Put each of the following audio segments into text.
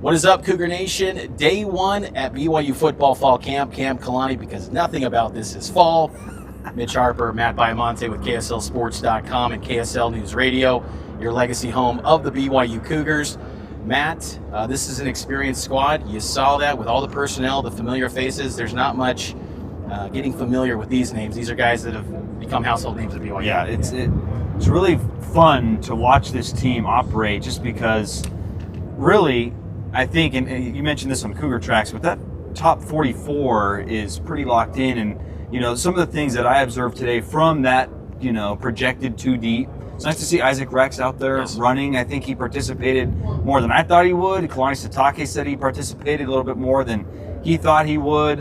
What is up, Cougar Nation? Day one at BYU football fall camp, Camp Kalani, because nothing about this is fall. Mitch Harper, Matt Baiamonte with KSLSports.com and KSL News Radio, your legacy home of the BYU Cougars. Matt, this is an experienced squad. You saw that with all the personnel, the familiar faces. There's not much getting familiar with these names. These are guys that have become household names at BYU. Yeah, it's really fun to watch this team operate just because really, I think, and you mentioned this on Cougar Tracks, but that top 44 is pretty locked in. And, you know, some of the things that I observed today from that, you know, projected too deep, it's nice to see Isaac Rex out there running. I think he participated more than I thought he would. Kalani Sitake said he participated a little bit more than he thought he would.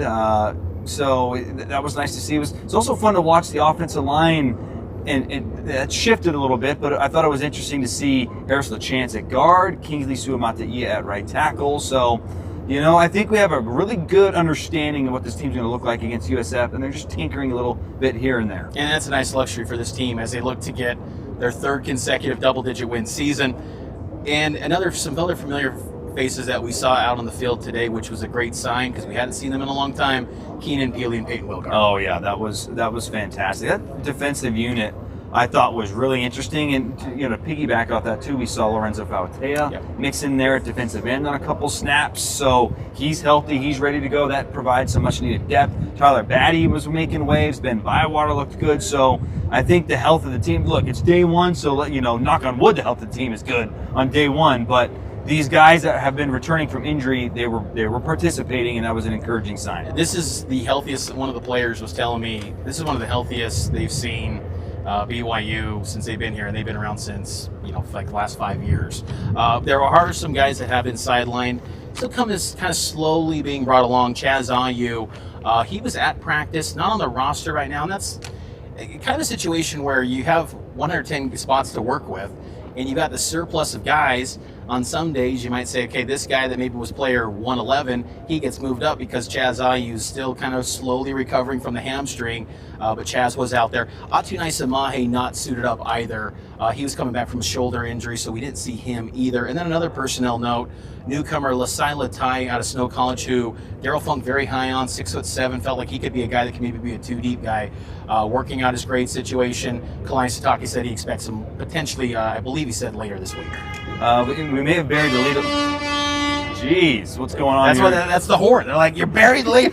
So that was nice to see. It's also fun to watch the offensive line, and that shifted a little bit, but I thought it was interesting to see Harris LaChance at guard, Kingsley Suamataia at right tackle. So, you know, I think we have a really good understanding of what this team's going to look like against USF, and they're just tinkering a little bit here and there. And that's a nice luxury for this team as they look to get their third consecutive double-digit win season. And some other familiar faces that we saw out on the field today, which was a great sign because we hadn't seen them in a long time. Keenan Peely and Peyton Wilgar. Oh yeah, that was fantastic. That defensive unit I thought was really interesting, and you know, to piggyback off that too, we saw Lorenzo Fauatea mix in there at defensive end on a couple snaps. So he's healthy, he's ready to go. That provides some much needed depth. Tyler Batty was making waves. Ben Bywater looked good. So I think the health of the team. Look, it's day one, so you know, knock on wood, the health of the team is good on day one. But these guys that have been returning from injury, they were participating, and that was an encouraging sign. This is the healthiest. One of the players was telling me this is one of the healthiest they've seen BYU since they've been here, and they've been around since, you know, like the last 5 years. There are some guys that have been sidelined, still kind of slowly being brought along. Chaz Ayu, he was at practice, not on the roster right now, and that's kind of a situation where you have 110 spots to work with, and you got the surplus of guys. On some days, you might say, okay, this guy that maybe was player 111, he gets moved up because Chaz Ayu is still kind of slowly recovering from the hamstring, but Chaz was out there. Atunai Samahe not suited up either. He was coming back from a shoulder injury, so we didn't see him either. And then another personnel note, newcomer Lasai Latai out of Snow College, who Daryl Funk very high on, 6'7", felt like he could be a guy that could maybe be a two-deep guy, working out his grade situation. Kalani Sitake said he expects him potentially, I believe he said later this week. We may have buried the lead. Jeez, what's going on here? That's the horn. They're like, you buried the lead.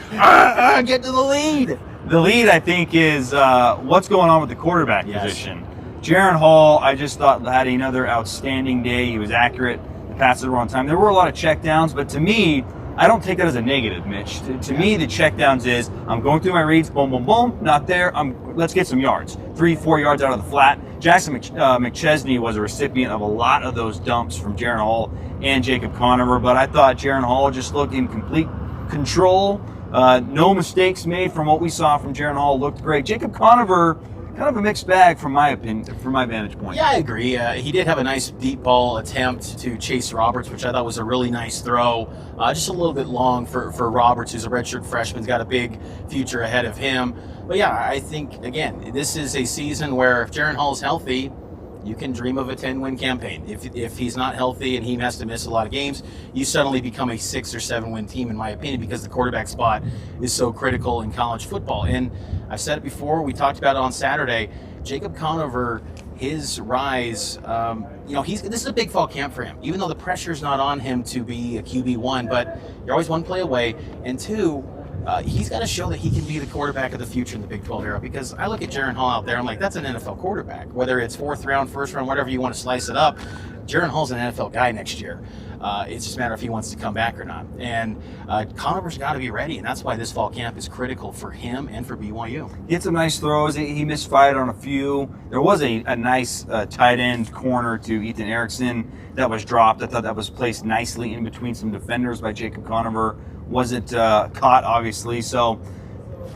Get to the lead. The lead, I think, is what's going on with the quarterback position. Jaron Hall, I just thought, had another outstanding day. He was accurate. The passes were on time. There were a lot of checkdowns, but to me, I don't take that as a negative, Mitch. To me, the checkdowns is I'm going through my reads, boom, boom, boom, not there. Let's get some yards. 3-4 yards out of the flat. Jackson McChesney was a recipient of a lot of those dumps from Jaron Hall and Jacob Conover, but I thought Jaron Hall just looked in complete control. No mistakes made from what we saw from Jaron Hall. Looked great. Jacob Conover, kind of a mixed bag from my opinion, from my vantage point. Yeah, I agree. He did have a nice deep ball attempt to Chase Roberts, which I thought was a really nice throw. Just a little bit long for Roberts, who's a redshirt freshman. He's got a big future ahead of him. But yeah, I think, again, this is a season where if Jaron Hall's healthy, you can dream of a 10-win campaign. If he's not healthy and he has to miss a lot of games, you suddenly become a 6 or 7-win team, in my opinion, because the quarterback spot is so critical in college football. And I've said it before, we talked about it on Saturday, Jacob Conover, his rise, you know, this is a big fall camp for him, even though the pressure's not on him to be a QB1, but you're always one play away. And two, he's got to show that he can be the quarterback of the future in the Big 12 era, because I look at Jaron Hall out there, I'm like, that's an NFL quarterback. Whether it's 4th round, 1st round, whatever you want to slice it up, Jaron Hall's an NFL guy next year. It's just a matter if he wants to come back or not. And Conover's got to be ready, and that's why this fall camp is critical for him and for BYU. He had some nice throws. He misfired on a few. There was a nice tight end corner to Ethan Erickson that was dropped. I thought that was placed nicely in between some defenders by Jacob Conover. Wasn't caught, obviously. So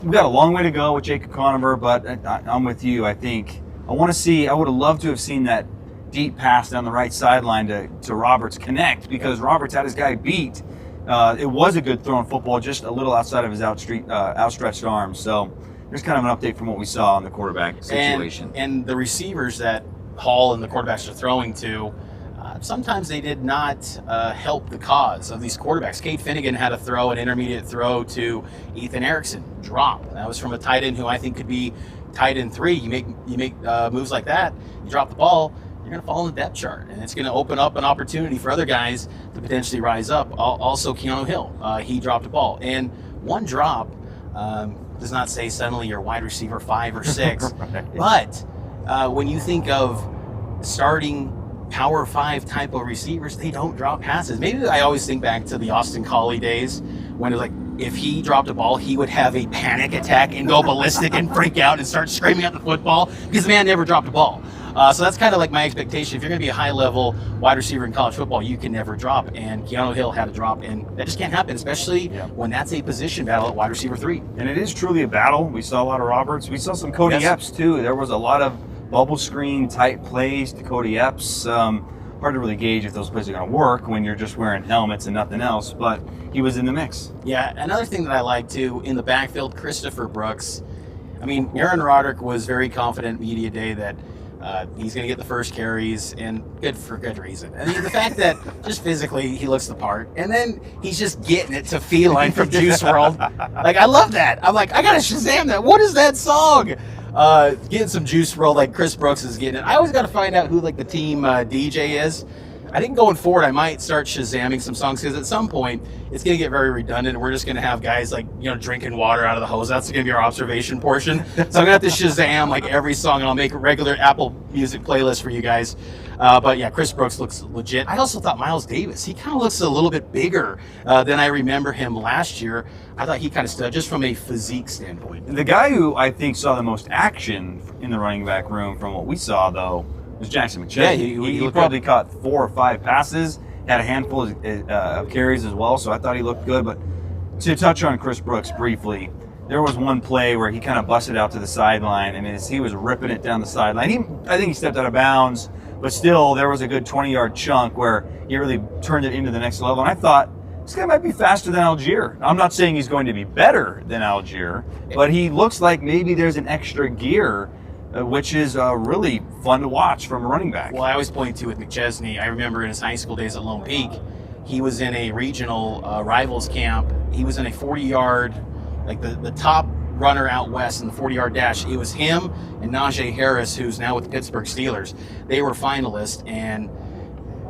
we've got a long way to go with Jacob Conover, but I'm with you. I think I would have loved to have seen that deep pass down the right sideline to Roberts connect, because Roberts had his guy beat. It was a good throw in football, just a little outside of his outstretched arms. So there's kind of an update from what we saw in the quarterback situation. And the receivers that Hall and the quarterbacks are throwing to, sometimes they did not help the cause of these quarterbacks. Cade Finnegan had to throw an intermediate throw to Ethan Erickson, drop. That was from a tight end who I think could be tight end 3. You make moves like that, you drop the ball, you're going to fall in the depth chart, and it's going to open up an opportunity for other guys to potentially rise up. Also, Keanu Hill, he dropped a ball, and one drop does not say suddenly you're wide receiver 5 or 6, right. But when you think of starting Power 5 type of receivers, they don't drop passes. Maybe I always think back to the Austin Collie days when it was like, if he dropped a ball, he would have a panic attack and go ballistic and freak out and start screaming at the football because the man never dropped a ball. So that's kind of like my expectation. If you're going to be a high-level wide receiver in college football, you can never drop. And Keanu Hill had a drop, and that just can't happen, especially when that's a position battle at wide receiver 3. And it is truly a battle. We saw a lot of Roberts. We saw some Cody Epps, too. There was a lot of bubble screen type plays to Cody Epps. Hard to really gauge if those plays are going to work when you're just wearing helmets and nothing else, but he was in the mix. Yeah, another thing that I like too, in the backfield, Christopher Brooks. I mean, Aaron Roderick was very confident media day that he's going to get the first carries, and for good reason. I mean, the fact that just physically he looks the part, and then he's just getting it to Feline from Juice WRLD. Like, I love that. I'm like, I got to Shazam that. What is that song? Getting some Juice WRLD like Chris Brooks is getting it. I always got to find out who like the team DJ is. I think going forward, I might start Shazamming some songs because at some point it's going to get very redundant. We're just going to have guys like, drinking water out of the hose. That's going to be our observation portion. So I'm going to have to Shazam like every song, and I'll make a regular Apple Music playlist for you guys. But yeah, Chris Brooks looks legit. I also thought Miles Davis, he kind of looks a little bit bigger than I remember him last year. I thought he kind of stood just from a physique standpoint. The guy who I think saw the most action in the running back room from what we saw, though, was Jackson McChesney. Yeah, he probably caught 4 or 5 passes, had a handful of carries as well, so I thought he looked good. But to touch on Chris Brooks briefly, there was one play where he kind of busted out to the sideline, and as he was ripping it down the sideline, I think he stepped out of bounds, but still there was a good 20-yard chunk where he really turned it into the next level. And I thought, this guy might be faster than Algier. I'm not saying he's going to be better than Algier, but he looks like maybe there's an extra gear, which is really fun to watch from a running back. Well, I always point to with McChesney, I remember in his high school days at Lone Peak, he was in a regional rivals camp. He was in a 40-yard, like the top runner out west in the 40-yard dash. It was him and Najee Harris, who's now with the Pittsburgh Steelers. They were finalists, and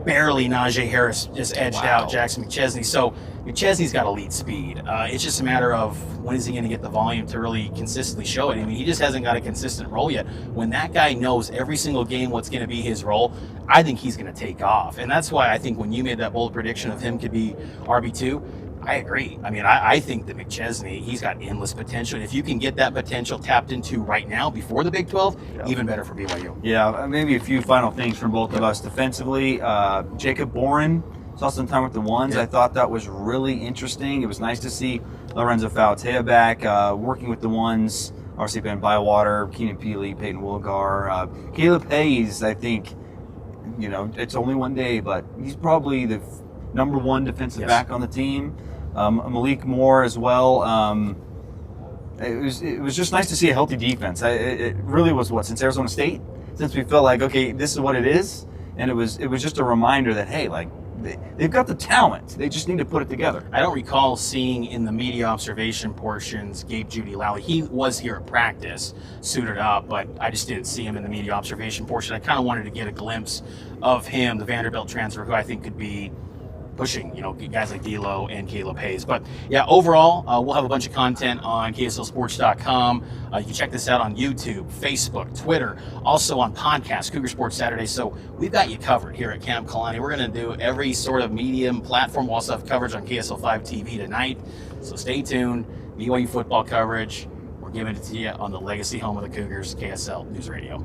barely Najee Harris just edged out Jackson McChesney. So McChesney's got elite speed. It's just a matter of when is he going to get the volume to really consistently show it. I mean, he just hasn't got a consistent role yet. When that guy knows every single game what's going to be his role, I think he's going to take off. And that's why I think when you made that bold prediction of him could be RB2, I agree. I mean, I think that McChesney, he's got endless potential. And if you can get that potential tapped into right now before the Big 12, even better for BYU. Yeah, maybe a few final things from both of us. Defensively, Jacob Boren saw some time with the ones. I thought that was really interesting. It was nice to see Lorenzo Fautea back, working with the ones. Obviously, Ben Bywater, Keenan Peely, Peyton Wilgar. Caleb Hayes, I think, it's only one day, but he's probably the number 1 defensive back on the team. Malik Moore as well. It was just nice to see a healthy defense. It really was since Arizona State, since we felt like, okay, this is what it is, and it was just a reminder that, hey, like, they've got the talent. They just need to put it together. I don't recall seeing in the media observation portions Gabe Judy-Lally. He was here at practice, suited up, but I just didn't see him in the media observation portion. I kind of wanted to get a glimpse of him, the Vanderbilt transfer, who I think could be pushing, guys like D'Lo and Caleb Hayes. But yeah, overall, we'll have a bunch of content on KSLSports.com. You can check this out on YouTube, Facebook, Twitter, also on podcast, Cougar Sports Saturday. So we've got you covered here at Camp Kalani. We're going to do every sort of medium platform. We'll also have coverage on KSL5 TV tonight. So stay tuned. BYU football coverage. We're giving it to you on the legacy home of the Cougars, KSL News Radio.